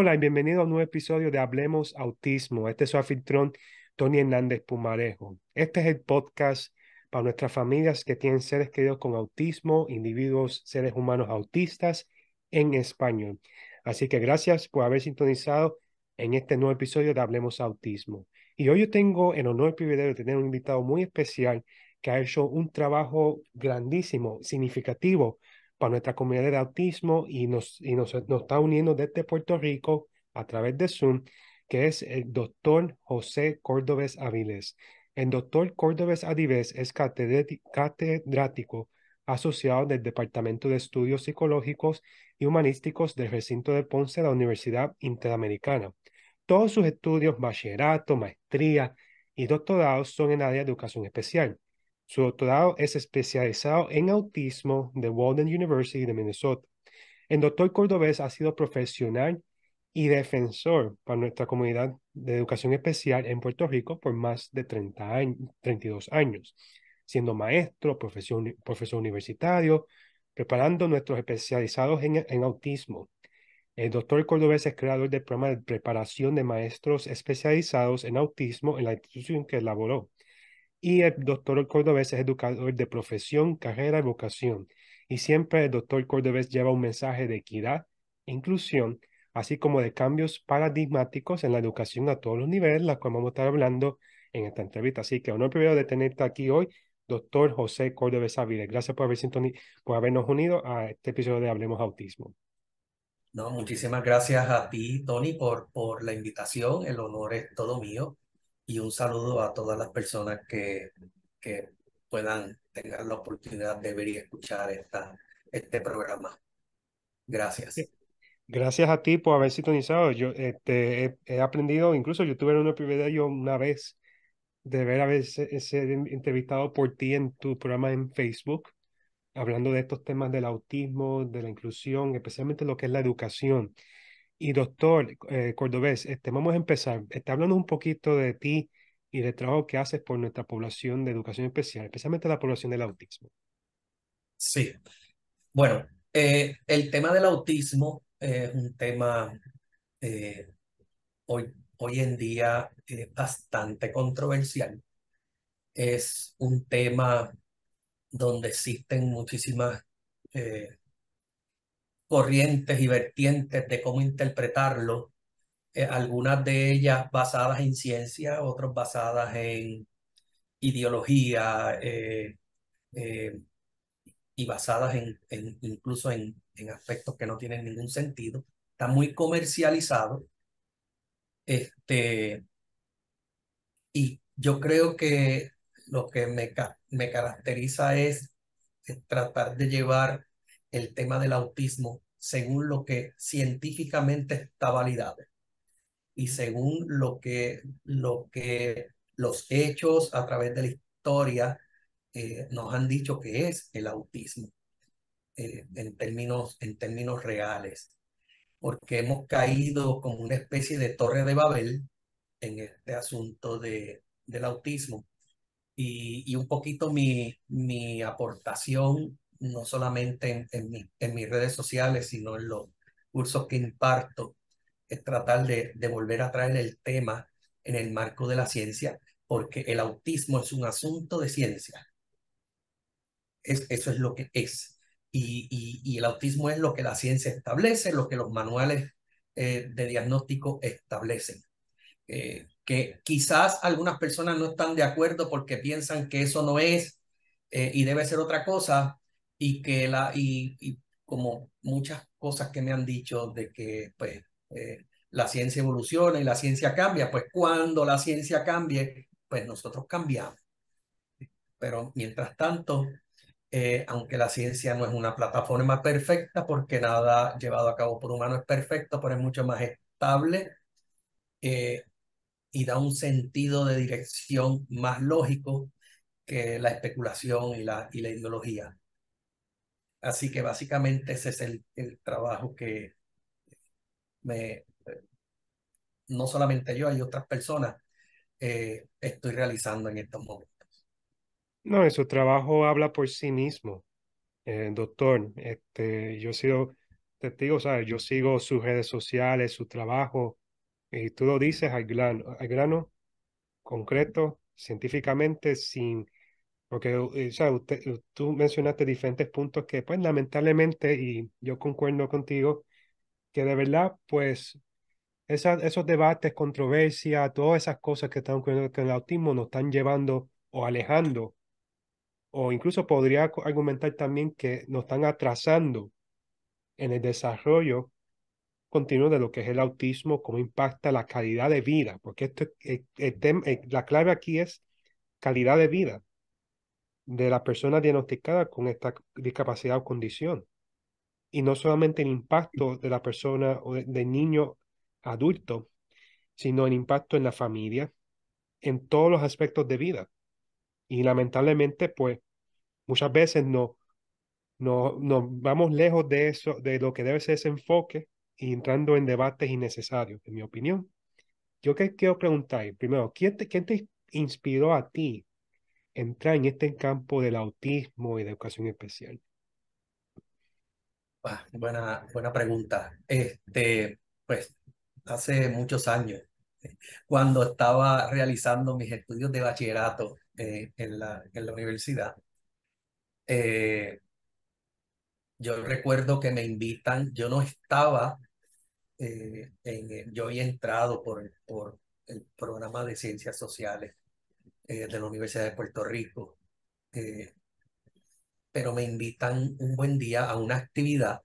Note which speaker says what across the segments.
Speaker 1: Hola y bienvenido a un nuevo episodio de Hablemos Autismo. Este es su anfitrión, Tony Hernández Pumarejo. Este es el podcast para nuestras familias que tienen seres queridos con autismo, individuos, seres humanos autistas en español. Así que gracias por haber sintonizado en este nuevo episodio de Hablemos Autismo. Y hoy yo tengo el honor y privilegio de tener un invitado muy especial que ha hecho un trabajo grandísimo, significativo para nuestra comunidad de autismo y nos está uniendo desde Puerto Rico a través de Zoom, que es el doctor José Córdovez Avilés. El doctor Córdovez Avilés es catedrático asociado del Departamento de Estudios Psicológicos y Humanísticos del recinto de Ponce de la Universidad Interamericana. Todos sus estudios, bachillerato, maestría y doctorados son en área de educación especial. Su doctorado es especializado en autismo de Walden University de Minnesota. El doctor Cordobés ha sido profesional y defensor para nuestra comunidad de educación especial en Puerto Rico por más de 32 años, siendo maestro, profesor universitario, preparando nuestros especializados en autismo. El doctor Cordobés es creador del programa de preparación de maestros especializados en autismo en la institución que elaboró. Y el doctor Cordobés es educador de profesión, carrera y vocación. Y siempre el doctor Cordobés lleva un mensaje de equidad e inclusión, así como de cambios paradigmáticos en la educación a todos los niveles, las cuales vamos a estar hablando en esta entrevista. Así que honor primero de tenerte aquí hoy, doctor José Cordobés Aviles. Gracias por habernos unido a este episodio de Hablemos Autismo.
Speaker 2: No, muchísimas gracias a ti, Tony, por la invitación. El honor es todo mío. Y un saludo a todas las personas que puedan tener la oportunidad de ver y escuchar este programa. Gracias.
Speaker 1: Gracias a ti por haber sintonizado. Yo he aprendido, incluso yo tuve un privilegio una vez de ver haber ser entrevistado por ti en tu programa en Facebook, hablando de estos temas del autismo, de la inclusión, especialmente lo que es la educación. Y doctor Cordobés, vamos a empezar. Hablando un poquito de ti y del trabajo que haces por nuestra población de educación especial, especialmente la población del autismo.
Speaker 2: Sí. Bueno, el tema del autismo es un tema eh, hoy en día bastante controversial. Es un tema donde existen muchísimas eh, corrientes y vertientes de cómo interpretarlo, algunas de ellas basadas en ciencia, otras basadas en ideología eh, y basadas incluso en aspectos que no tienen ningún sentido. Está muy comercializado, este, y yo creo que lo que me caracteriza es tratar de llevar el tema del autismo según lo que científicamente está validado y según lo que los hechos a través de la historia nos han dicho que es el autismo en términos reales, porque hemos caído como una especie de torre de Babel en este asunto del autismo y un poquito mi aportación, no solamente en mis redes sociales, sino en los cursos que imparto, es tratar de volver a traer el tema en el marco de la ciencia, porque el autismo es un asunto de ciencia. Eso es lo que es. Y el autismo es lo que la ciencia establece, lo que los manuales de diagnóstico establecen. Que quizás algunas personas no están de acuerdo porque piensan que eso no es y debe ser otra cosa y como muchas cosas que me han dicho de que pues la ciencia evoluciona y la ciencia cambia, pues cuando la ciencia cambie, pues nosotros cambiamos. Pero mientras tanto, aunque la ciencia no es una plataforma perfecta porque nada llevado a cabo por humano es perfecto, pero es mucho más estable. eh, y da un sentido de dirección más lógico que la especulación y la ideología. Así que básicamente ese es el trabajo que me, no solamente yo, hay otras personas estoy realizando en estos momentos.
Speaker 1: No, su trabajo habla por sí mismo, doctor. Yo he sido testigo, ¿sabes? Yo sigo sus redes sociales, su trabajo, y tú lo dices al grano concreto, científicamente, sin, porque, ¿sabes? Tú mencionaste diferentes puntos que, pues, lamentablemente, y yo concuerdo contigo, que de verdad, pues, esos debates, controversia, todas esas cosas que están ocurriendo con el autismo nos están llevando o alejando, o incluso podría argumentar también que nos están atrasando en el desarrollo continuo de lo que es el autismo, cómo impacta la calidad de vida, porque la clave aquí es calidad de vida de la persona diagnosticada con esta discapacidad o condición, y no solamente el impacto de la persona o del niño adulto, sino el impacto en la familia, en todos los aspectos de vida. Y lamentablemente, pues muchas veces no vamos lejos de eso, de lo que debe ser ese enfoque, y entrando en debates innecesarios, en mi opinión. Yo que quiero preguntar, primero, quién te inspiró a ti entrar en este campo del autismo y de educación especial?
Speaker 2: Buena pregunta. Pues hace muchos años, cuando estaba realizando mis estudios de bachillerato en la universidad, eh, yo recuerdo que me invitan, yo no estaba, yo había entrado por el programa de ciencias sociales de la Universidad de Puerto Rico, eh, pero me invitan un buen día a una actividad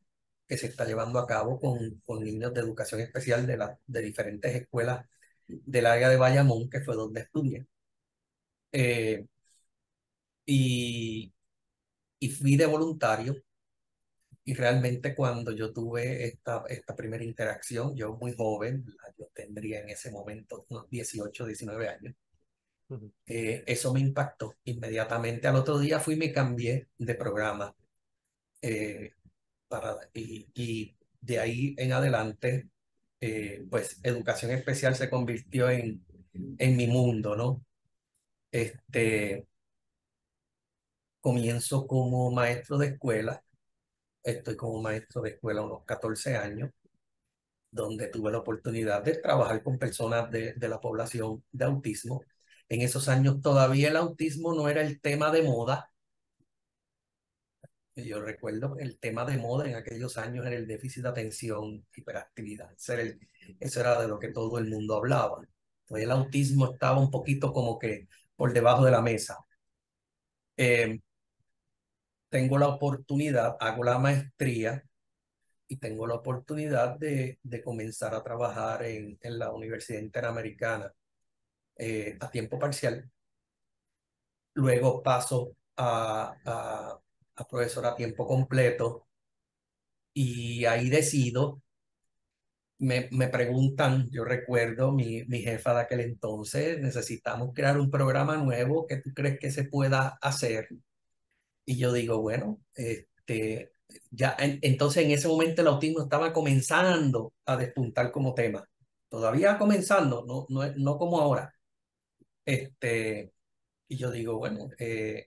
Speaker 2: que se está llevando a cabo con niños de educación especial de diferentes escuelas del área de Bayamón, que fue donde estudié. Eh, y, y fui de voluntario, y realmente cuando yo tuve esta primera interacción, yo muy joven, yo tendría en ese momento unos 18 19 años,
Speaker 1: Ujú.
Speaker 2: eso me impactó. Inmediatamente al otro día fui y me cambié de programa. eh, y de ahí en adelante, pues educación especial se convirtió en mi mundo, ¿no? Este, Comienzo como maestro de escuela, estoy como maestro de escuela unos 14 años, donde tuve la oportunidad de trabajar con personas de la población de autismo. En esos años todavía el autismo no era el tema de moda. Yo recuerdo que el tema de moda en aquellos años era el déficit de atención, hiperactividad. Eso era de lo que todo el mundo hablaba. Pues el autismo estaba un poquito como que por debajo de la mesa. Eh, Tengo la oportunidad, hago la maestría y tengo la oportunidad de comenzar a trabajar en la Universidad Interamericana a tiempo parcial. Luego paso a profesor a tiempo completo, y ahí decido. Me preguntan, yo recuerdo mi jefa de aquel entonces: necesitamos crear un programa nuevo, ¿que tú crees que se pueda hacer? Y yo digo, bueno, entonces en ese momento el autismo estaba comenzando a despuntar como tema, todavía comenzando, no como ahora. Este, y yo digo, bueno,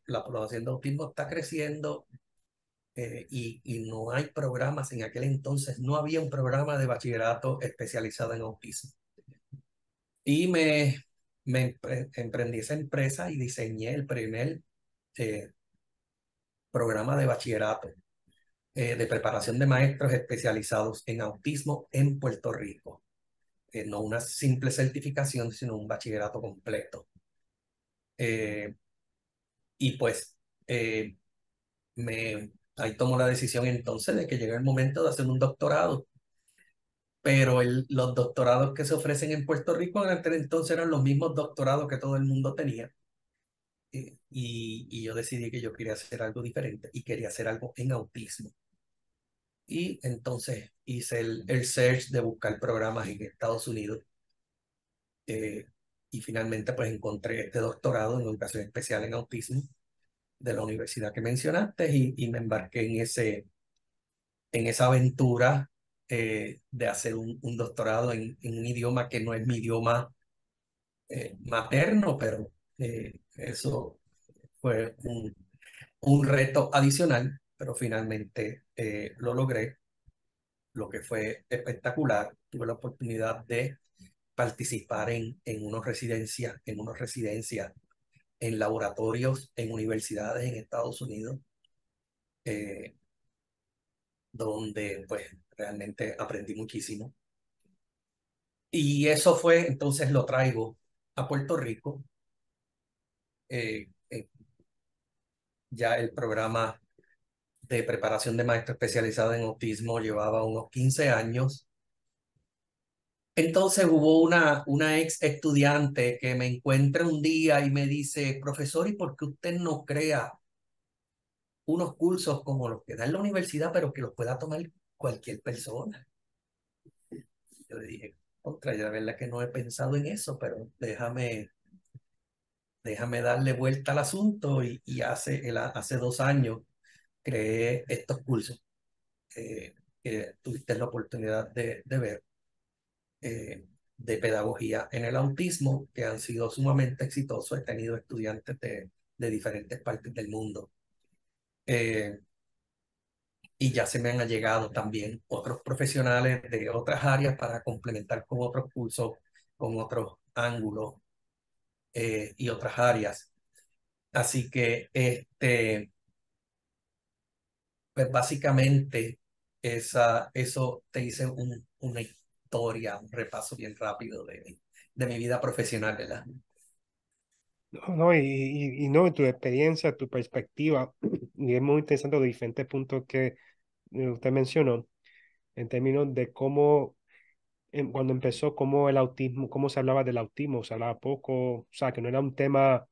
Speaker 2: la población de autismo está creciendo, y no hay programas. En aquel entonces no había un programa de bachillerato especializado en autismo. Y emprendí esa empresa y diseñé el primer eh, programa de bachillerato de preparación de maestros especializados en autismo en Puerto Rico. No una simple certificación, sino un bachillerato completo. Eh, y pues eh, ahí tomo la decisión entonces de que llega el momento de hacer un doctorado. Pero los doctorados que se ofrecen en Puerto Rico en aquel entonces eran los mismos doctorados que todo el mundo tenía. Y yo decidí que yo quería hacer algo diferente y quería hacer algo en autismo. Y entonces hice el search de buscar programas en Estados Unidos, eh, y finalmente pues encontré este doctorado en educación especial en autismo de la universidad que mencionaste, y me embarqué en esa aventura de hacer un doctorado en un idioma que no es mi idioma materno, pero eso fue un reto adicional, pero finalmente lo logré. lo que fue espectacular. Tuve la oportunidad de participar en unas residencias, en laboratorios, en universidades en Estados Unidos, eh, donde pues realmente aprendí muchísimo. Y eso fue, entonces lo traigo a Puerto Rico. eh, eh, ya el programa de preparación de maestro especializado en autismo llevaba unos 15 años. Entonces hubo una ex estudiante que me encuentra un día y me dice, profesor, ¿y por qué usted no crea unos cursos como los que da en la universidad, pero que los pueda tomar cualquier persona? Yo le dije, contra, ya verdad que no he pensado en eso, pero déjame darle vuelta al asunto y hace 2 años creé estos cursos que tuviste la oportunidad de ver, eh, de pedagogía en el autismo, que han sido sumamente exitosos. He tenido estudiantes de diferentes partes del mundo. Eh, y ya se me han allegado también otros profesionales de otras áreas para complementar con otros cursos, con otros ángulos y otras áreas. Así que pues básicamente eso te hice una historia, un repaso bien rápido de mi vida profesional, ¿verdad?
Speaker 1: No, no, y no, tu experiencia, tu perspectiva, y es muy interesante los diferentes puntos que usted mencionó en términos de cómo, cuando empezó, cómo el autismo, cómo se hablaba del autismo, se hablaba poco, o sea, que no era un tema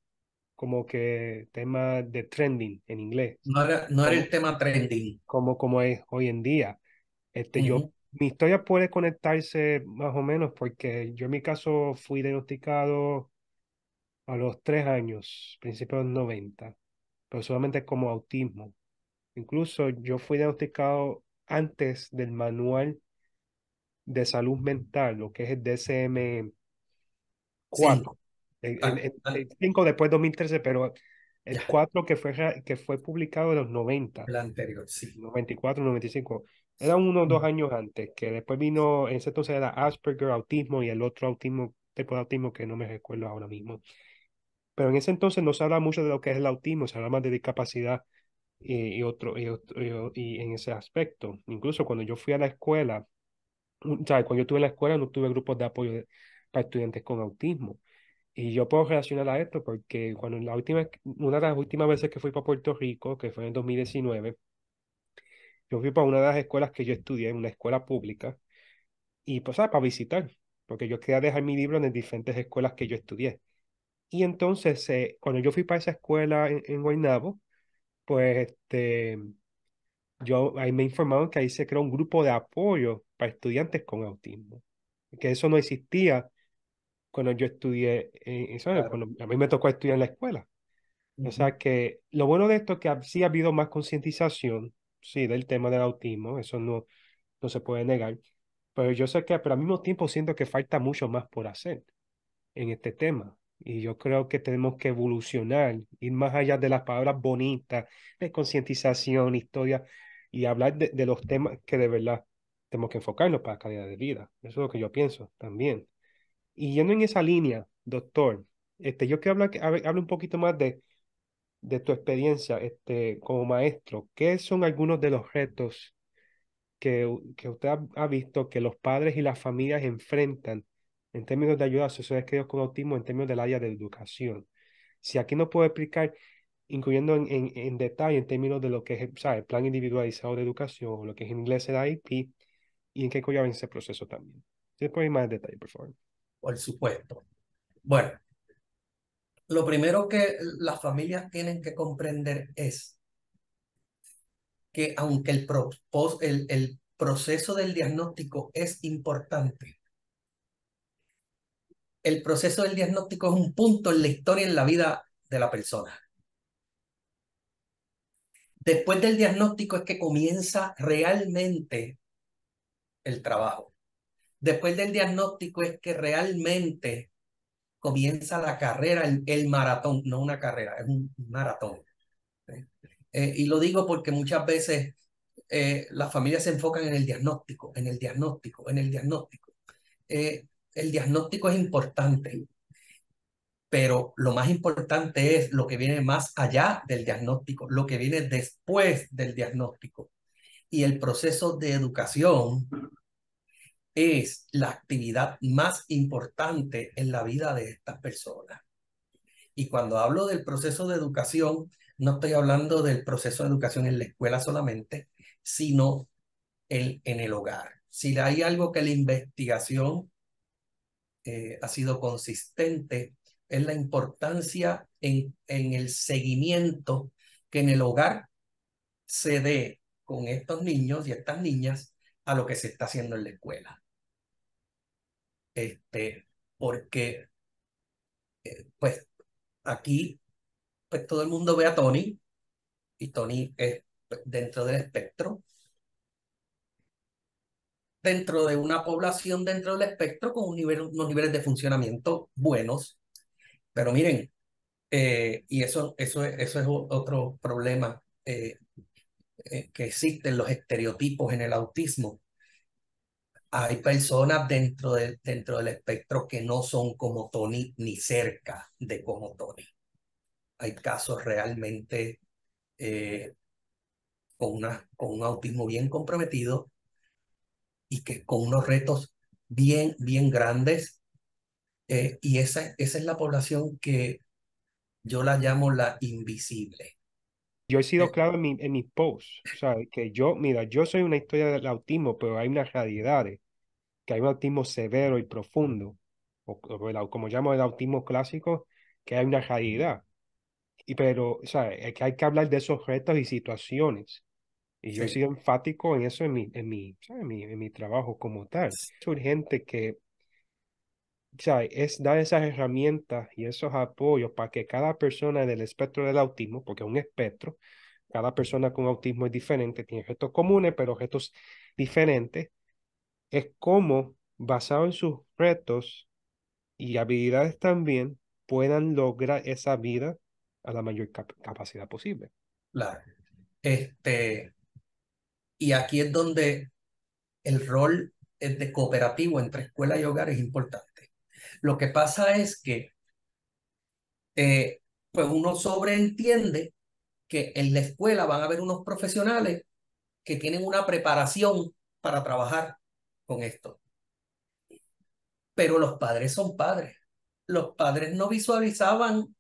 Speaker 1: como que tema de trending en inglés,
Speaker 2: No era el
Speaker 1: como,
Speaker 2: tema trending.
Speaker 1: como es hoy en día.
Speaker 2: Ujú.
Speaker 1: Mi historia puede conectarse más o menos porque yo en mi caso fui diagnosticado a los 3 años, principios de los 90, pero solamente como autismo. Incluso yo fui diagnosticado antes del manual de salud mental, lo que es el DSM-4.
Speaker 2: Cinco. Ah, ah,
Speaker 1: El 5 después de 2013, pero el
Speaker 2: ya,
Speaker 1: 4 que fue publicado en los 90,
Speaker 2: el anterior, sí.
Speaker 1: 94, 95. Era uno o 2 años antes, que después vino, en ese entonces era Asperger, autismo y el otro autismo, tipo de autismo que no me recuerdo ahora mismo. Pero en ese entonces no se habla mucho de lo que es el autismo, se habla más de discapacidad y en ese aspecto. Incluso cuando yo fui a la escuela, ¿sabes? Cuando yo estuve en la escuela no tuve grupos de apoyo para estudiantes con autismo. Y yo puedo relacionar a esto porque una de las últimas veces que fui para Puerto Rico, que fue en el 2019, yo fui para una de las escuelas que yo estudié, una escuela pública, y pues, ¿sabes? Para visitar, porque yo quería dejar mi libro en las diferentes escuelas que yo estudié. Y entonces, cuando yo fui para esa escuela en Guaynabo, pues ahí me informaron que ahí se creó un grupo de apoyo para estudiantes con autismo, que eso no existía cuando yo estudié, ¿sabes?
Speaker 2: Claro.
Speaker 1: Cuando a mí me tocó estudiar en la escuela. O
Speaker 2: Ujú.
Speaker 1: sea que lo bueno de esto es que sí ha habido más concientización, sí, del tema del autismo, eso no se puede negar, pero yo sé que, pero al mismo tiempo siento que falta mucho más por hacer en este tema. Y yo creo que tenemos que evolucionar, ir más allá de las palabras bonitas, de concientización, historia, y hablar de los temas que de verdad tenemos que enfocarnos para la calidad de vida. Eso es lo que yo pienso también. Y yendo en esa línea, doctor, yo quiero hable un poquito más de tu experiencia como maestro. ¿Qué son algunos de los retos que usted ha visto que los padres y las familias enfrentan en términos de ayuda a sus seres queridos con autismo en términos del área de educación? Si aquí no puedo explicar, incluyendo en detalle en términos de lo que es, ¿sabe? El plan individualizado de educación, o lo que es en inglés el IEP, y en qué conlleva ese proceso también. Si puede ir más en detalle, por favor.
Speaker 2: Por supuesto. Bueno, lo primero que las familias tienen que comprender es que aunque el proceso del diagnóstico es importante, el proceso del diagnóstico es un punto en la historia, en la vida de la persona. Después del diagnóstico es que comienza realmente el trabajo. Después del diagnóstico es que realmente comienza la carrera, el maratón, no una carrera, es un maratón. Y lo digo porque muchas veces las familias se enfocan en el diagnóstico, en el diagnóstico, en el diagnóstico. El diagnóstico es importante, pero lo más importante es lo que viene más allá del diagnóstico, lo que viene después del diagnóstico. Y el proceso de educación es la actividad más importante en la vida de estas personas. Y cuando hablo del proceso de educación, no estoy hablando del proceso de educación en la escuela solamente, sino en el hogar. Si hay algo que la investigación ha sido consistente, es la importancia en el seguimiento que en el hogar se dé con estos niños y estas niñas a lo que se está haciendo en la escuela. Porque pues aquí pues todo el mundo ve a Tony y Tony es dentro del espectro, dentro de una población dentro del espectro con unos niveles de funcionamiento buenos. Pero miren, y eso es otro problema que existen, los estereotipos en el autismo. Hay personas dentro del espectro que no son como Tony ni cerca de como Tony. Hay casos realmente con un autismo bien comprometido y que con unos retos bien grandes. Y esa es la población que yo la llamo la invisible.
Speaker 1: Yo he sido
Speaker 2: Eh,
Speaker 1: claro en mi post, o sea, que yo, mira, yo soy una historia del autismo, pero hay unas realidades, que hay un autismo severo y profundo, como llamo el autismo clásico, que hay una realidad. Pero, o sea, es que hay que hablar de esos retos y situaciones. Y yo he
Speaker 2: sí,
Speaker 1: sido enfático en eso ¿sabes? En mi trabajo como tal. Es urgente que, o sea, es dar esas herramientas y esos apoyos para que cada persona del espectro del autismo, porque es un espectro, cada persona con autismo es diferente, tiene retos comunes, pero retos diferentes, es como, basado en sus retos y habilidades también, puedan lograr esa vida a la mayor capacidad posible.
Speaker 2: claro. Este, y aquí es donde el rol de cooperativo entre escuela y hogar es importante. Lo que pasa es que pues uno sobreentiende que en la escuela van a haber unos profesionales que tienen una preparación para trabajar con esto. Pero los padres son padres. Los padres no visualizaban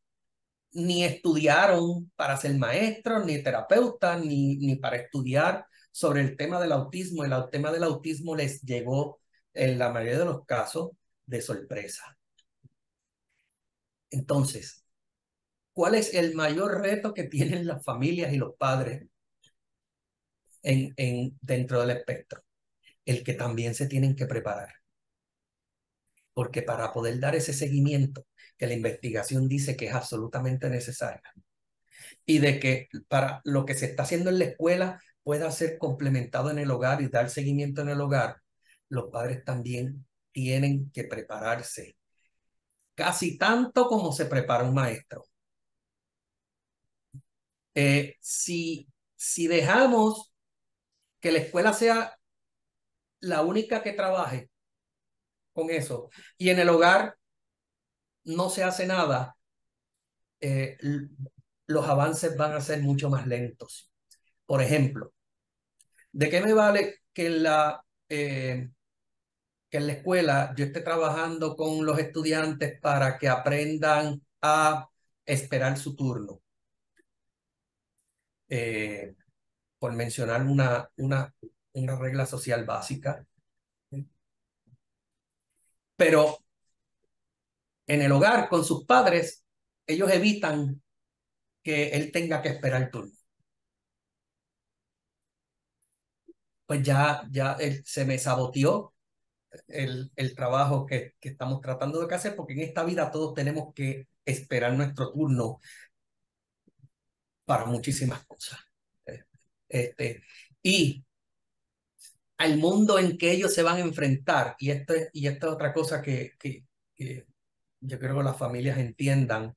Speaker 2: ni estudiaron para ser maestros, ni terapeutas, ni para estudiar sobre el tema del autismo. El tema del autismo les llegó en la mayoría de los casos de sorpresa. Entonces, ¿cuál es el mayor reto que tienen las familias y los padres dentro del espectro? El que también se tienen que preparar. Porque para poder dar ese seguimiento que la investigación dice que es absolutamente necesario, y de que para lo que se está haciendo en la escuela pueda ser complementado en el hogar y dar seguimiento en el hogar, los padres también tienen que prepararse, casi tanto como se prepara un maestro. Si dejamos que la escuela sea la única que trabaje con eso y en el hogar no se hace nada, eh, los avances van a ser mucho más lentos. Por ejemplo, ¿de qué me vale que en la escuela yo esté trabajando con los estudiantes para que aprendan a esperar su turno? Eh, por mencionar una regla social básica. Pero en el hogar, con sus padres, ellos evitan que él tenga que esperar el turno. Pues ya se me saboteó el trabajo que estamos tratando de hacer, porque en esta vida todos tenemos que esperar nuestro turno para muchísimas cosas. Eh, y al mundo en que ellos se van a enfrentar, y esta es otra cosa que yo creo que las familias entiendan,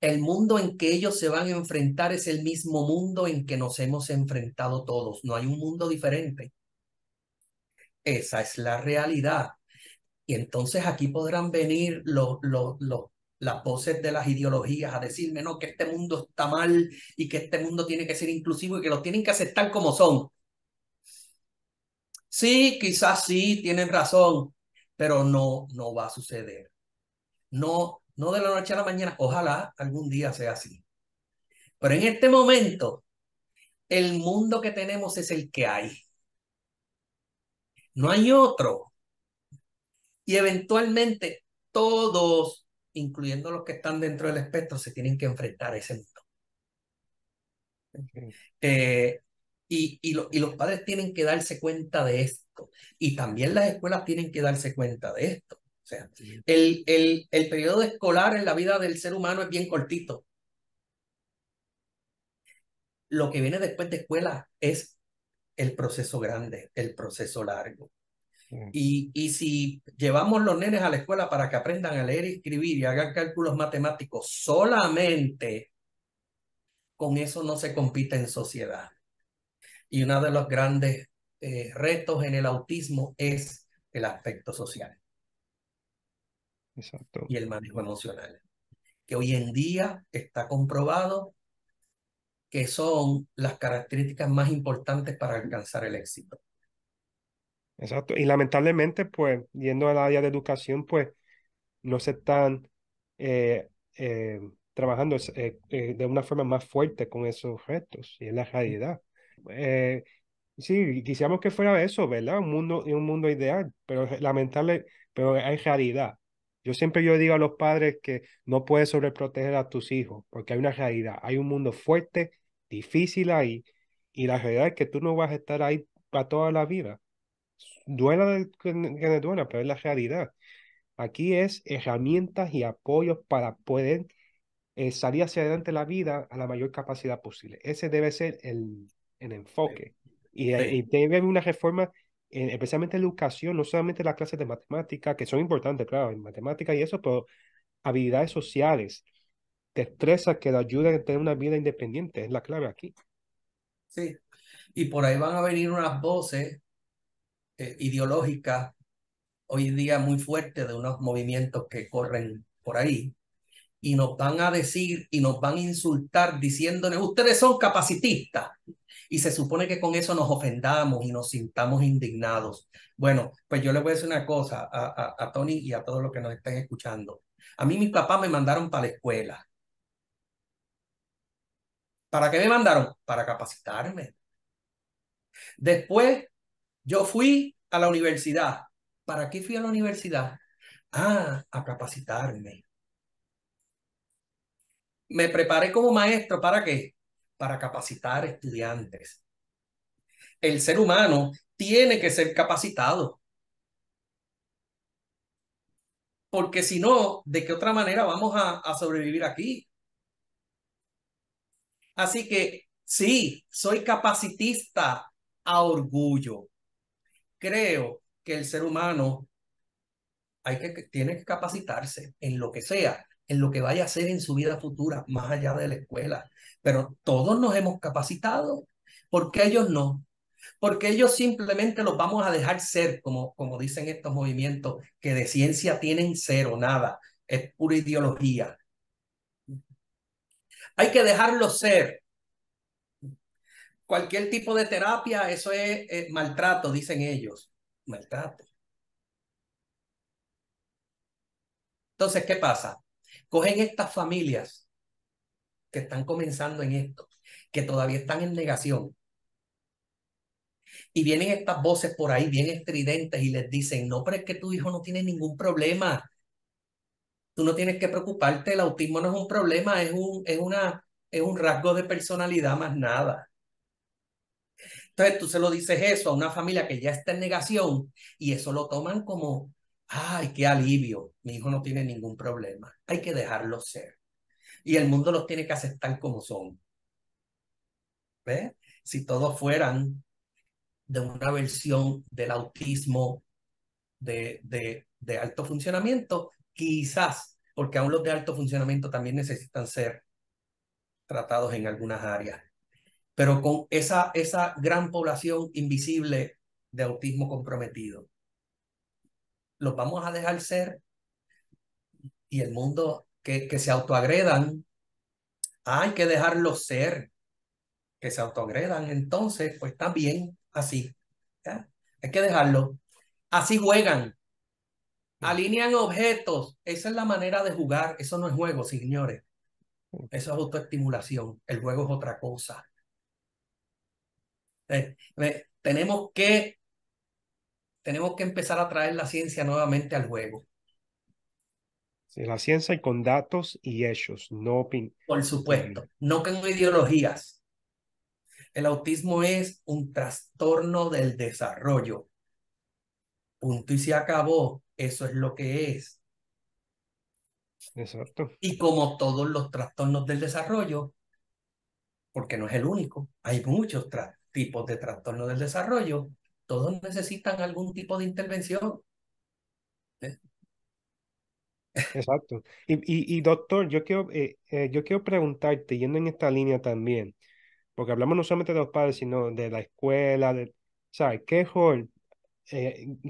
Speaker 2: El mundo en que ellos se van a enfrentar es el mismo mundo en que nos hemos enfrentado todos. No hay un mundo diferente. Esa es la realidad. Y entonces aquí podrán venir las voces de las ideologías a decirme, no, que este mundo está mal y que este mundo tiene que ser inclusivo y que lo tienen que aceptar como son. Sí, quizás sí, tienen razón, pero no va a suceder. No, no de la noche a la mañana. Ojalá algún día sea así. Pero en este momento, el mundo que tenemos es el que hay. No hay otro. Y eventualmente todos, incluyendo los que están dentro del espectro, se tienen que enfrentar a ese mundo.
Speaker 1: Sí,
Speaker 2: Eh, y los padres tienen que darse cuenta de esto. Y también las escuelas tienen que darse cuenta de esto. O sea,
Speaker 1: sí,
Speaker 2: el periodo escolar en la vida del ser humano es bien cortito. Lo que viene después de escuela es el proceso grande, el proceso largo.
Speaker 1: sí,
Speaker 2: Y si llevamos los nenes a la escuela para que aprendan a leer y escribir y hagan cálculos matemáticos solamente, con eso no se compite en sociedad. Y uno de los grandes retos en el autismo es el aspecto social
Speaker 1: exacto.
Speaker 2: y el manejo emocional, que hoy en día está comprobado que son las características más importantes para alcanzar el éxito.
Speaker 1: Exacto. Y lamentablemente, pues, yendo al área de educación, pues, no se están eh, trabajando de una forma más fuerte con esos retos, y es la realidad. Eh, sí, quisiéramos que fuera eso, ¿verdad? Un mundo ideal, pero pero hay realidad. Yo digo a los padres que no puedes sobreproteger a tus hijos, porque hay una realidad, hay un mundo fuerte, difícil ahí, y la realidad es que tú no vas a estar ahí para toda la vida. Que le duela, pero es la realidad. Aquí es herramientas y apoyos para poder salir hacia adelante la vida a la mayor capacidad posible. Ese debe ser el
Speaker 2: Sí,
Speaker 1: enfoque. Y
Speaker 2: sí,
Speaker 1: debe haber una reforma, especialmente en la educación, no solamente las clases de matemática, que son importantes, claro, en matemática y eso, pero habilidades sociales, destrezas que le ayuden a tener una vida independiente, es la clave aquí.
Speaker 2: sí. Y por ahí van a venir unas voces ideológicas hoy en día muy fuertes de unos movimientos que corren por ahí y nos van a decir y nos van a insultar diciéndonos, ustedes son capacitistas. Y se supone que con eso nos ofendamos y nos sintamos indignados. Bueno, pues yo le voy a decir una cosa a Tony y a todos los que nos estén escuchando. A mí mis papás me mandaron para la escuela. ¿Para qué me mandaron? Para capacitarme. Después yo fui a la universidad. ¿Para qué fui a la universidad? Ah, a capacitarme. Me preparé como maestro. ¿Para qué? Para capacitar estudiantes. El ser humano tiene que ser capacitado, porque si no, ¿de qué otra manera vamos a sobrevivir aquí? Así que sí, soy capacitista a orgullo. Creo que el ser humano tiene que capacitarse en lo que sea, en lo que vaya a hacer en su vida futura, más allá de la escuela. Pero todos nos hemos capacitado. ¿Por qué ellos no? Porque ellos simplemente los vamos a dejar ser, como dicen estos movimientos, que de ciencia tienen cero, nada, es pura ideología. Hay que dejarlos ser. Cualquier tipo de terapia, eso es maltrato, dicen ellos. Maltrato. Entonces, ¿qué pasa? Cogen estas familias que están comenzando en esto, que todavía están en negación, y vienen estas voces por ahí bien estridentes y les dicen, no, pero es que tu hijo no tiene ningún problema. Tú no tienes que preocuparte, el autismo no es un problema, es un rasgo de personalidad más nada. Entonces tú se lo dices eso a una familia que ya está en negación y eso lo toman como, ay, qué alivio, mi hijo no tiene ningún problema, hay que dejarlo ser. Y el mundo los tiene que aceptar como son. ¿Ves? Si todos fueran de una versión del autismo de alto funcionamiento, quizás porque aún los de alto funcionamiento también necesitan ser tratados en algunas áreas. Pero con esa gran población invisible de autismo comprometido, los vamos a dejar ser y el mundo que se autoagredan, hay que dejarlos ser, que se autoagredan. Entonces, pues está bien así. ¿Ya? Hay que dejarlo. Así juegan, alinean objetos. Esa es la manera de jugar. Eso no es juego, señores. Eso es autoestimulación. El juego es otra cosa. Tenemos que empezar a traer la ciencia nuevamente al juego.
Speaker 1: Sí, la ciencia y con datos y hechos, no
Speaker 2: Por
Speaker 1: opiniones.
Speaker 2: supuesto, no con ideologías. El autismo es un trastorno del desarrollo. Punto y se acabó. Eso es lo que es.
Speaker 1: Exacto,
Speaker 2: Y como todos los trastornos del desarrollo, porque no es el único, hay muchos tipos de trastornos del desarrollo, todos necesitan algún tipo de intervención. ¿Eh?
Speaker 1: exacto. Y doctor, yo quiero preguntarte, yendo en esta línea también, porque hablamos no solamente de los padres, sino de la escuela, ¿sabes? ¿Qué rol,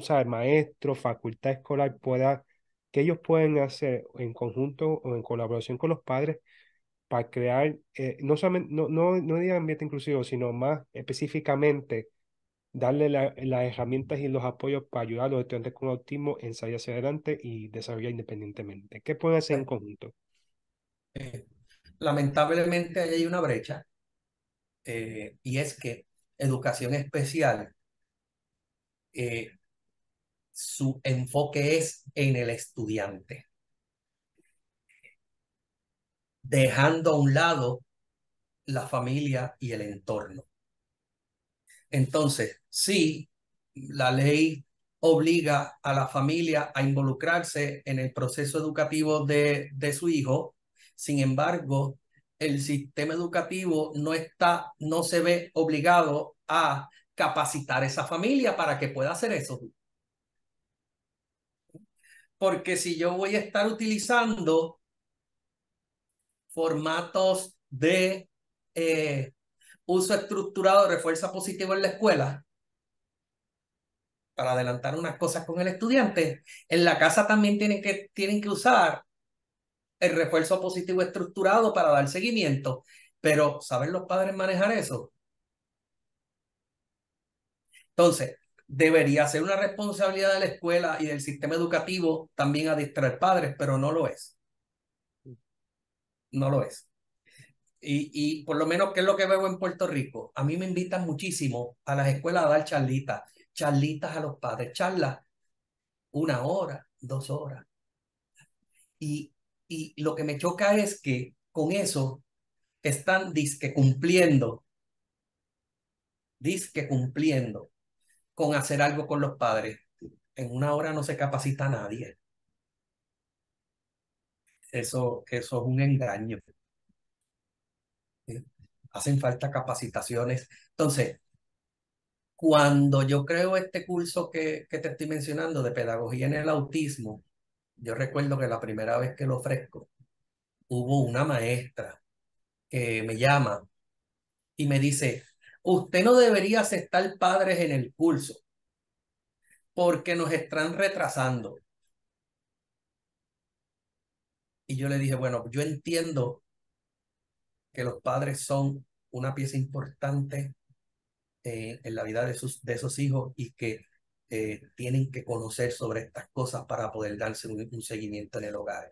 Speaker 1: ¿sabes? Maestro, facultad escolar que ellos pueden hacer en conjunto o en colaboración con los padres para crear, no solamente, no digan ambiente inclusivo, sino más específicamente darle las herramientas y los apoyos para ayudar a los estudiantes con autismo en salir hacia adelante y desarrollar independientemente? ¿Qué pueden hacer en conjunto?
Speaker 2: Eh, Lamentablemente ahí hay una brecha, y es que educación especial, eh, su enfoque es en el estudiante, dejando a un lado la familia y el entorno. Entonces, sí, la ley obliga a la familia a involucrarse en el proceso educativo de su hijo. Sin embargo, el sistema educativo no se ve obligado a capacitar a esa familia para que pueda hacer eso. Porque si yo voy a estar utilizando formatos de uso estructurado de refuerzo positivo en la escuela, para adelantar unas cosas con el estudiante, en la casa también tienen que usar el refuerzo positivo estructurado para dar seguimiento. Pero, ¿saben los padres manejar eso? Entonces, debería ser una responsabilidad de la escuela y del sistema educativo también adiestrar padres, pero no lo es. No lo es. Y por lo menos, ¿qué es lo que veo en Puerto Rico? A mí me invitan muchísimo a las escuelas a dar charlitas, charlitas a los padres, charlas, 1 hora, 2 horas. Y, y lo que me choca es que con eso están disque cumpliendo con hacer algo con los padres. En 1 hora no se capacita a nadie. Eso es un engaño. ¿Sí? Hacen falta capacitaciones. Entonces, cuando yo creo este curso que te estoy mencionando de pedagogía en el autismo, yo recuerdo que la primera vez que lo ofrezco, hubo una maestra que me llama y me dice, usted no debería aceptar padres en el curso porque nos están retrasando. Y yo le dije, bueno, yo entiendo que los padres son una pieza importante en la vida de esos hijos y que tienen que conocer sobre estas cosas para poder darse un seguimiento en el hogar.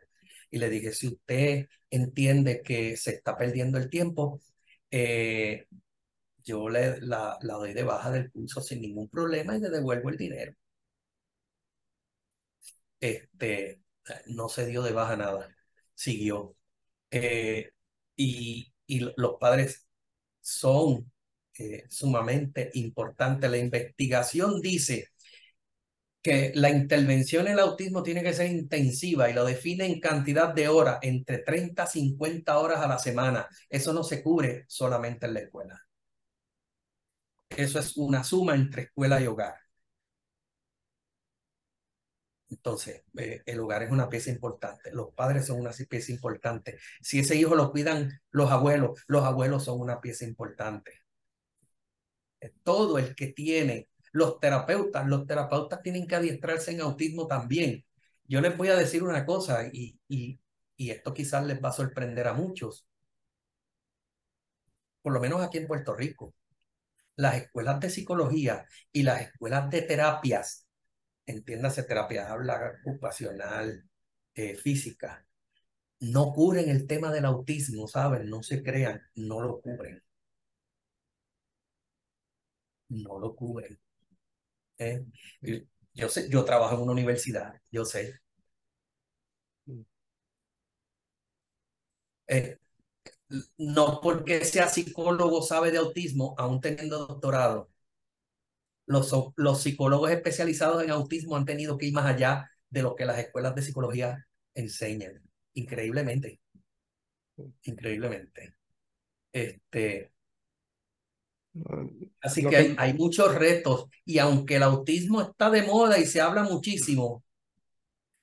Speaker 2: Y le dije, si usted entiende que se está perdiendo el tiempo, eh, yo la doy de baja del curso sin ningún problema y le devuelvo el dinero. Este, no se dio de baja nada, siguió. Y los padres son sumamente importantes. La investigación dice que la intervención en el autismo tiene que ser intensiva y lo define en cantidad de horas, entre 30 a 50 horas a la semana. Eso no se cubre solamente en la escuela. Eso es una suma entre escuela y hogar. Entonces, el hogar es una pieza importante, los padres son una pieza importante. Si ese hijo lo cuidan los abuelos son una pieza importante. Todo el que tiene, los terapeutas tienen que adiestrarse en autismo también. Yo les voy a decir una cosa y esto quizás les va a sorprender a muchos, por lo menos aquí en Puerto Rico. Las escuelas de psicología y las escuelas de terapias, entiéndase terapia, habla ocupacional, física, no cubren el tema del autismo, ¿saben? No se crean, no lo cubren, no lo cubren. ¿Eh? Yo sé, yo trabajo en una universidad, yo sé.
Speaker 1: Mm.
Speaker 2: Eh, no porque sea psicólogo sabe de autismo, aún teniendo doctorado. Los psicólogos especializados en autismo han tenido que ir más allá de lo que las escuelas de psicología enseñan. Increíblemente, increíblemente. Este,
Speaker 1: Ah,
Speaker 2: así
Speaker 1: lo
Speaker 2: que
Speaker 1: que,
Speaker 2: hay muchos retos y aunque el autismo está de moda y se habla muchísimo,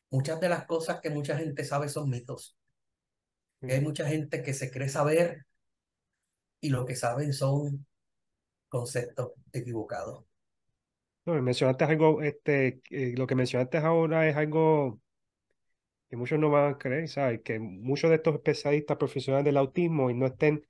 Speaker 2: muchas de las cosas que mucha gente sabe son mitos. Hay mucha gente que se cree saber y lo que saben son conceptos equivocados.
Speaker 1: no, mencionaste algo, lo que mencionaste ahora es algo que muchos no van a creer, ¿sabes? Que muchos de estos especialistas profesionales del autismo y no estén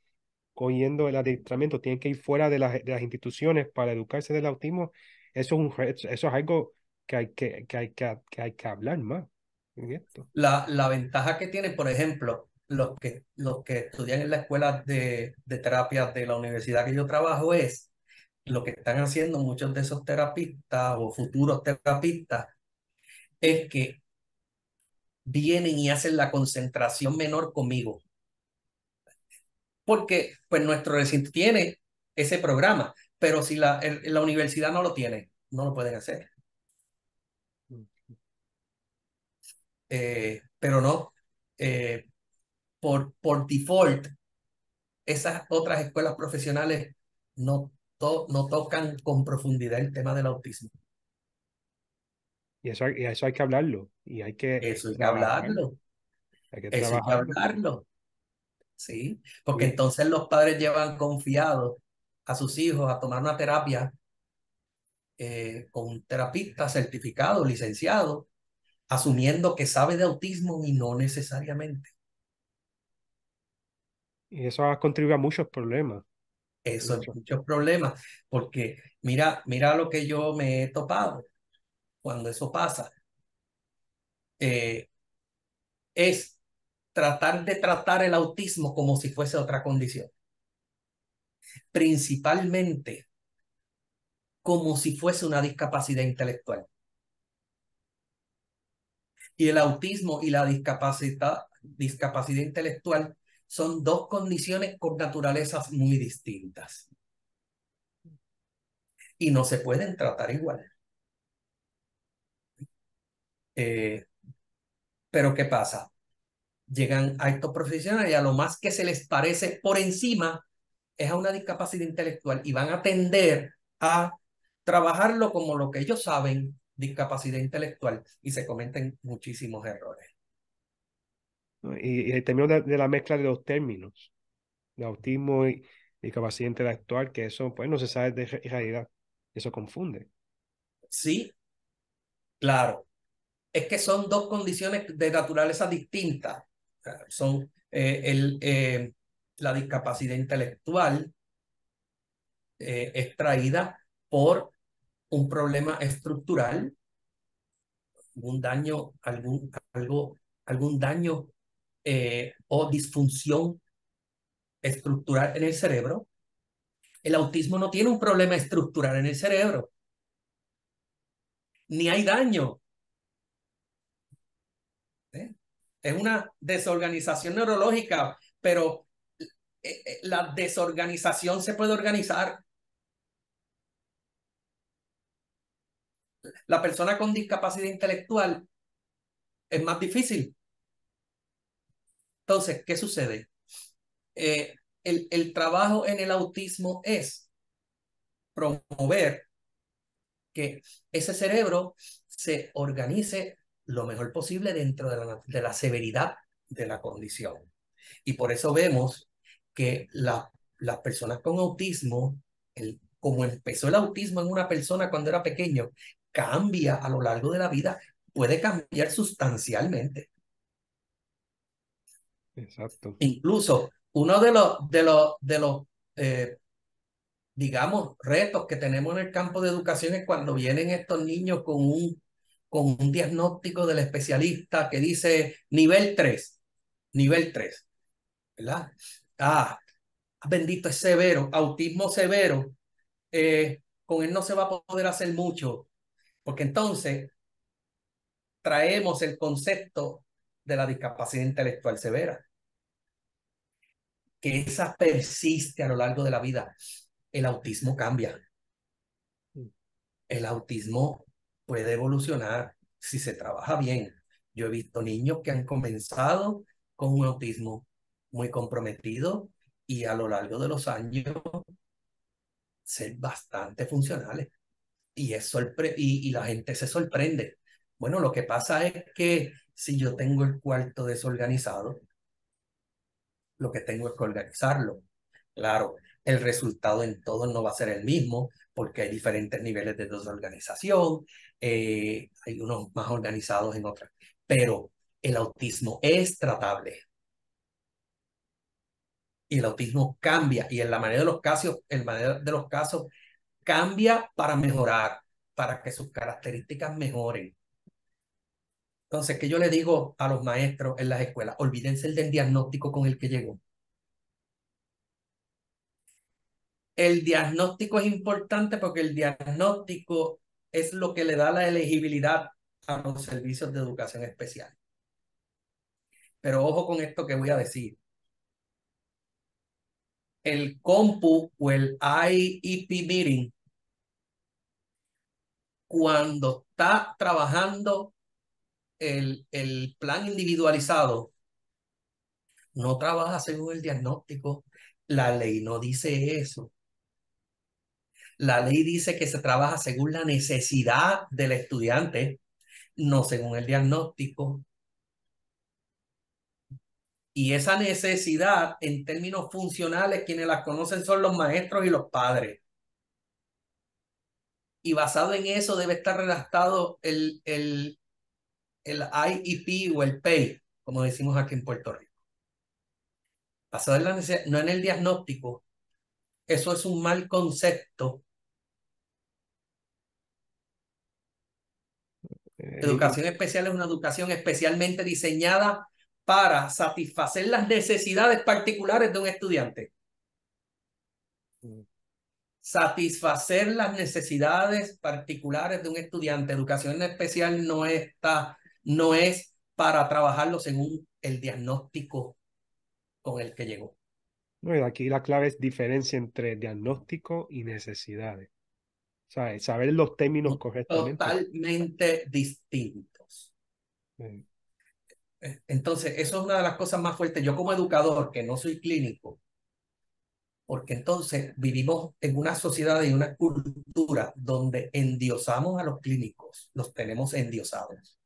Speaker 1: cogiendo el adiestramiento, tienen que ir fuera de las instituciones para educarse del autismo. Eso es eso es algo que hay que hablar más en esto.
Speaker 2: La ventaja que tienen, por ejemplo, los que estudian en la escuela de terapia de la universidad que yo trabajo es lo que están haciendo muchos de esos terapistas o futuros terapistas es que vienen y hacen la concentración menor conmigo. Porque pues nuestro recinto tiene ese programa, pero si la universidad no lo tiene, no lo pueden hacer. Pero no, eh, por default, esas otras escuelas profesionales no tocan con profundidad el tema del autismo.
Speaker 1: Y eso hay que hablarlo y
Speaker 2: Eso
Speaker 1: trabajarlo, hay que
Speaker 2: hay que
Speaker 1: trabajarlo.
Speaker 2: hablarlo, ¿sí? Porque
Speaker 1: Y,
Speaker 2: entonces los padres llevan confiados a sus hijos a tomar una terapia con un terapista certificado, licenciado, asumiendo que sabe de autismo y no necesariamente.
Speaker 1: y eso va a contribuir a muchos problemas.
Speaker 2: Eso es
Speaker 1: Muchos.
Speaker 2: muchos problemas, porque mira lo que yo me he topado cuando eso pasa. Eh, es tratar de tratar el autismo como si fuese otra condición, principalmente como si fuese una discapacidad intelectual. Y el autismo y la discapacidad intelectual son dos condiciones con naturalezas muy distintas y no se pueden tratar igual. Eh, pero ¿qué pasa? Llegan a estos profesionales y a lo más que se les parece por encima es a una discapacidad intelectual y van a tender a trabajarlo como lo que ellos saben, discapacidad intelectual, y se cometen muchísimos errores.
Speaker 1: ¿No? Y el término de la mezcla de los términos, de autismo y capacidad intelectual, que eso pues no se sabe de realidad, eso confunde.
Speaker 2: Sí, claro, es que son dos condiciones de naturaleza distinta. Son la discapacidad intelectual es traída por un problema estructural, algún daño, algún daño o disfunción estructural en el cerebro. El autismo no tiene un problema estructural en el cerebro, ni hay daño. ¿Eh? Es una desorganización neurológica, pero la desorganización se puede organizar. La persona con discapacidad intelectual es más difícil. Entonces, ¿qué sucede? El trabajo en el autismo es promover que ese cerebro se organice lo mejor posible dentro de la severidad de la condición. Y por eso vemos que las personas con autismo, como empezó el autismo en una persona cuando era pequeño, cambia a lo largo de la vida, puede cambiar sustancialmente.
Speaker 1: Exacto.
Speaker 2: Incluso uno de los digamos, retos que tenemos en el campo de educación es cuando vienen estos niños con un diagnóstico del especialista que dice nivel 3, ¿verdad? Ah, bendito, es severo, autismo severo, con él no se va a poder hacer mucho, porque entonces traemos el concepto de la discapacidad intelectual severa, que esa persiste a lo largo de la vida. El autismo cambia. El autismo puede evolucionar si se trabaja bien. Yo he visto niños que han comenzado con un autismo muy comprometido y a lo largo de los años ser bastante funcionales. Y la gente se sorprende. Bueno, lo que pasa es que si yo tengo el cuarto desorganizado, lo que tengo es que organizarlo. Claro, el resultado en todos no va a ser el mismo porque hay diferentes niveles de desorganización, hay unos más organizados en otros, pero el autismo es tratable y el autismo cambia y en la mayoría de los casos, cambia para mejorar, para que sus características mejoren. Entonces, ¿qué yo le digo a los maestros en las escuelas? Olvídense del diagnóstico con el que llegó. El diagnóstico es importante porque el diagnóstico es lo que le da la elegibilidad a los servicios de educación especial. Pero ojo con esto que voy a decir. El COMPU o el IEP Meeting, cuando está trabajando el plan individualizado, no trabaja según el diagnóstico. La ley no dice eso. La ley dice que se trabaja según la necesidad del estudiante, no según el diagnóstico. Y esa necesidad, en términos funcionales, quienes la conocen son los maestros y los padres. Y basado en eso debe estar redactado el IEP o el PEI, como decimos aquí en Puerto Rico. Basado en la necesidad, no en el diagnóstico. Eso es un mal concepto.
Speaker 1: Y,
Speaker 2: Educación especial es una educación especialmente diseñada para satisfacer las necesidades particulares de un estudiante. Satisfacer las necesidades particulares de un estudiante. Educación especial no es para trabajarlo según el diagnóstico con el que llegó.
Speaker 1: no, y aquí la clave es diferencia entre diagnóstico y necesidades. O sea, saber los términos
Speaker 2: Son
Speaker 1: correctamente.
Speaker 2: totalmente distintos.
Speaker 1: Eh,
Speaker 2: Entonces, eso es una de las cosas más fuertes. Yo como educador, que no soy clínico, porque entonces vivimos en una sociedad y una cultura donde endiosamos a los clínicos, los tenemos endiosados.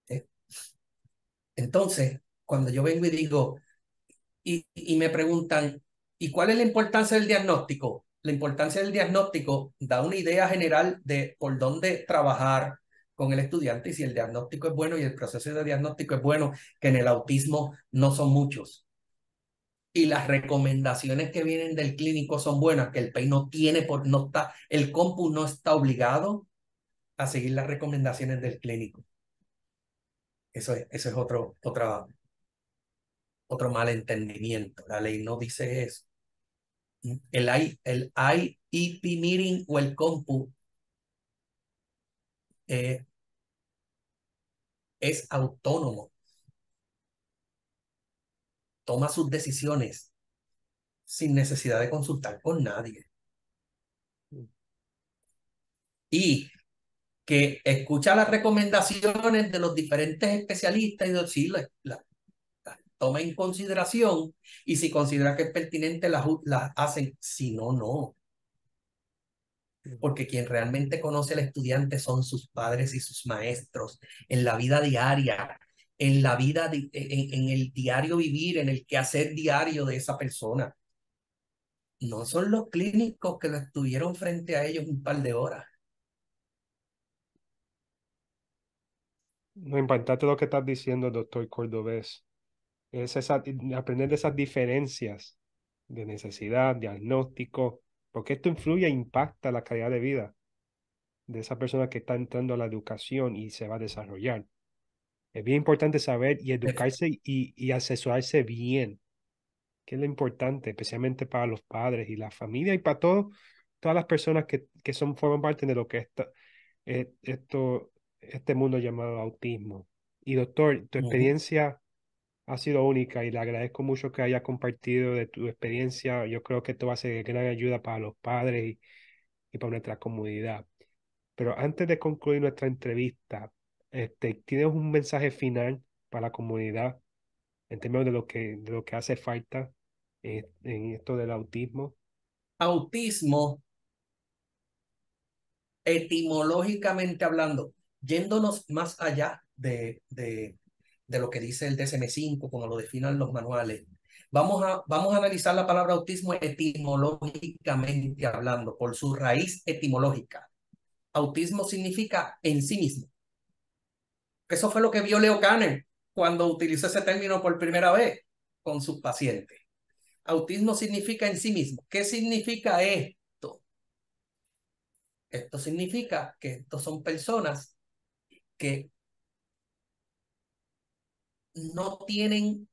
Speaker 2: ¿Eh? Entonces, cuando yo vengo y digo, y me preguntan, ¿y cuál es la importancia del diagnóstico? La importancia del diagnóstico da una idea general de por dónde trabajar con el estudiante y si el diagnóstico es bueno y el proceso de diagnóstico es bueno, que en el autismo no son muchos. Y las recomendaciones que vienen del clínico son buenas, que el PEI no está, el COMPU no está obligado a seguir las recomendaciones del clínico. Eso es otro malentendimiento. La ley no dice eso. El IEP Meeting o el COMPU eh, es autónomo, toma sus decisiones sin necesidad de consultar con nadie. Y que escucha las recomendaciones de los diferentes especialistas y sí, la toma en consideración y si considera que es pertinente, las hacen, si no, no. porque quien realmente conoce al estudiante son sus padres y sus maestros en la vida diaria, en la vida, en el diario vivir, en el quehacer diario de esa persona. No son los clínicos que lo estuvieron frente a ellos un par de horas.
Speaker 1: Lo importante lo que estás diciendo, doctor Cordobés, es aprender de esas diferencias de necesidad, diagnóstico, porque esto influye e impacta la calidad de vida de esa persona que está entrando a la educación y se va a desarrollar. Es bien importante saber y educarse y asesorarse bien, que es lo importante, especialmente para los padres y la familia y para todas las personas que forman parte de lo que eh, esto, este mundo llamado autismo. Y doctor, tu
Speaker 2: Ujú.
Speaker 1: experiencia ha sido única y le agradezco mucho que haya compartido de tu experiencia. Yo creo que esto va a ser de gran ayuda para los padres y para nuestra comunidad. Pero antes de concluir nuestra entrevista, ¿tienes un mensaje final para la comunidad en términos de lo que hace falta en esto del autismo?
Speaker 2: Autismo, etimológicamente hablando, yéndonos más allá de lo que dice el DSM-5, como lo definan los manuales, vamos a analizar la palabra autismo etimológicamente hablando, por su raíz etimológica. Autismo significa en sí mismo. Eso fue lo que vio Leo Kanner cuando utilizó ese término por primera vez con sus pacientes. Autismo significa en sí mismo. ¿Qué significa esto? Esto significa que estos son personas que no tienen,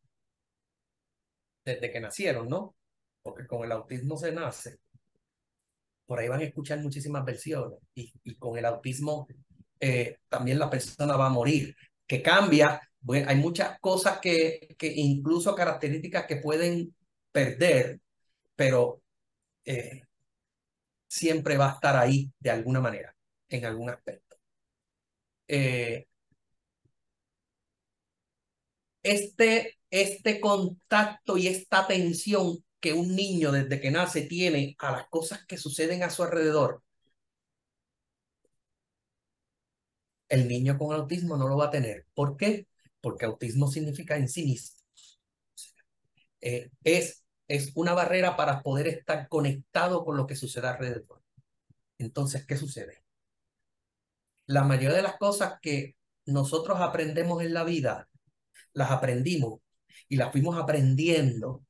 Speaker 2: desde que nacieron, ¿no? Porque con el autismo se nace. Por ahí van a escuchar muchísimas versiones. Y con el autismo también la persona va a morir. Que cambia. Bueno, hay muchas cosas que incluso características que pueden perder, pero siempre va a estar ahí de alguna manera, en algún aspecto. Eh, este contacto y esta atención que un niño desde que nace tiene a las cosas que suceden a su alrededor, el niño con autismo no lo va a tener. ¿Por qué? Porque autismo significa en sí mismo. Es una barrera para poder estar conectado con lo que sucede alrededor. Entonces, ¿qué sucede? La mayoría de las cosas que nosotros aprendemos en la vida, las aprendimos y las fuimos aprendiendo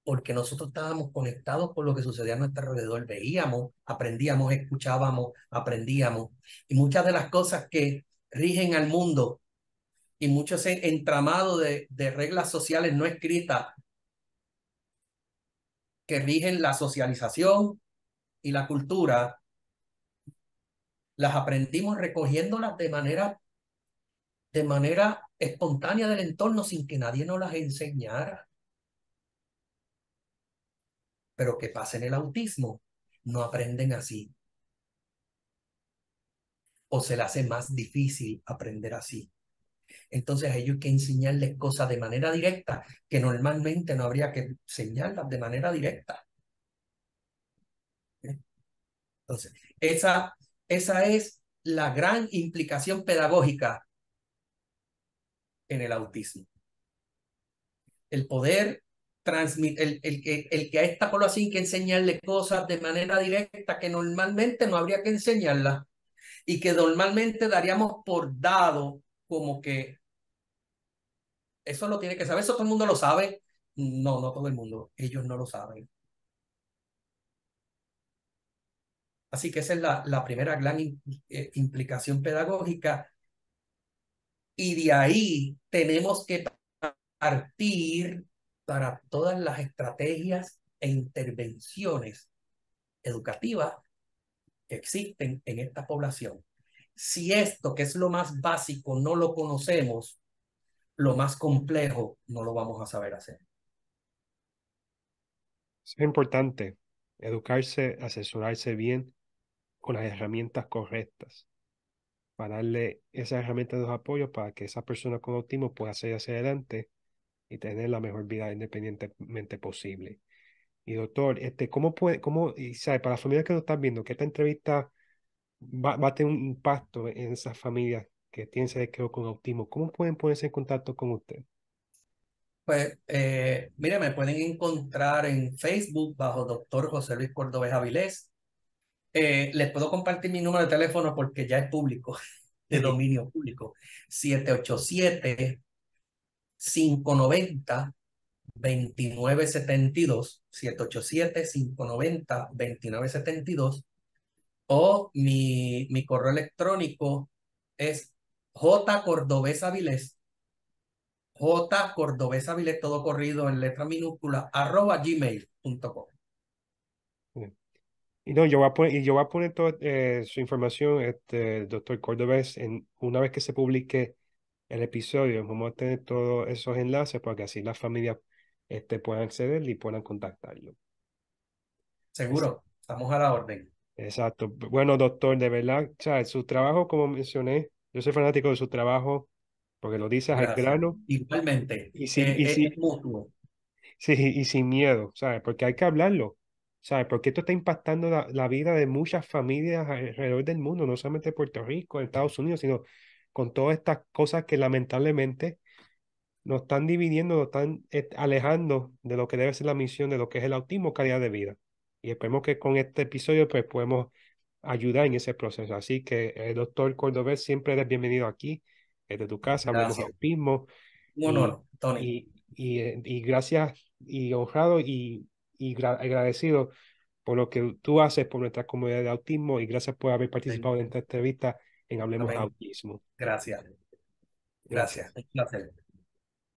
Speaker 2: porque nosotros estábamos conectados con lo que sucedía a nuestro alrededor. Veíamos, aprendíamos, escuchábamos, aprendíamos. Y muchas de las cosas que rigen al mundo y muchos entramados de reglas sociales no escritas que rigen la socialización y la cultura, las aprendimos recogiéndolas de manera espontánea del entorno sin que nadie nos las enseñara. Pero ¿qué pasa en el autismo? No aprenden así o se les hace más difícil aprender así. Entonces a ellos hay que enseñarles cosas de manera directa que normalmente no habría que enseñarlas de manera directa. Entonces, esa es la gran implicación pedagógica en el autismo. El poder transmitir, el que a esta población hay que enseñarle cosas de manera directa que normalmente no habría que enseñarlas y que normalmente daríamos por dado como que eso lo tiene que saber, eso todo el mundo lo sabe. No, no todo el mundo, ellos no lo saben. Así que esa es la primera gran implicación pedagógica y de ahí tenemos que partir para todas las estrategias e intervenciones educativas que existen en esta población. Si esto, que es lo más básico, no lo conocemos, lo más complejo no lo vamos a saber hacer.
Speaker 1: Es importante educarse, asesorarse bien con las herramientas correctas, para darle esas herramientas de apoyo para que esa persona con autismo pueda seguir hacia adelante y tener la mejor vida independientemente posible. Y doctor, ¿cómo puede, y sabe, para las familias que lo están viendo, que esta entrevista va a tener un impacto en esas familias que tienen seres queridos con autismo? ¿Cómo pueden ponerse en contacto con usted?
Speaker 2: Pues, mire, me pueden encontrar en Facebook bajo doctor José Luis Cordobés Avilés. Les puedo compartir mi número de teléfono porque ya es público, de dominio público. 787-590-2972, 787-590-2972, o mi correo electrónico es jcordobesavilés, jcordobesavilés, todo corrido en letra minúscula, @gmail.com.
Speaker 1: Y no, yo voy a poner toda su información, doctor Cordobés, una vez que se publique el episodio, vamos a tener todos esos enlaces para que así las familias puedan acceder y puedan contactarlo. Es-
Speaker 2: Seguro, estamos a la orden.
Speaker 1: exacto. Bueno, doctor, de verdad, o sea, su trabajo, como mencioné, yo soy fanático de su trabajo porque lo dices al
Speaker 2: Gracias.
Speaker 1: grano
Speaker 2: Igualmente,
Speaker 1: y sin, y
Speaker 2: es
Speaker 1: sin,
Speaker 2: mutuo.
Speaker 1: sí, y sin miedo, ¿sabes? Porque hay que hablarlo, ¿sabes? Porque esto está impactando la vida de muchas familias alrededor del mundo, no solamente Puerto Rico, en Estados Unidos, sino con todas estas cosas que lamentablemente nos están dividiendo, nos están alejando de lo que debe ser la misión de lo que es el autismo, calidad de vida. Y esperemos que con este episodio pues podemos ayudar en ese proceso. Así que, doctor Cordobés, siempre eres bienvenido aquí, desde tu casa, hablemos de
Speaker 2: Gracias.
Speaker 1: autismo
Speaker 2: Un
Speaker 1: y,
Speaker 2: honor, Tony.
Speaker 1: y gracias y honrado y agradecido por lo que tú haces por nuestra comunidad de autismo y gracias por haber
Speaker 2: Amén.
Speaker 1: participado en esta entrevista en Hablemos de
Speaker 2: Amén.
Speaker 1: Autismo.
Speaker 2: Gracias. Gracias.
Speaker 1: Gracias.
Speaker 2: Un placer.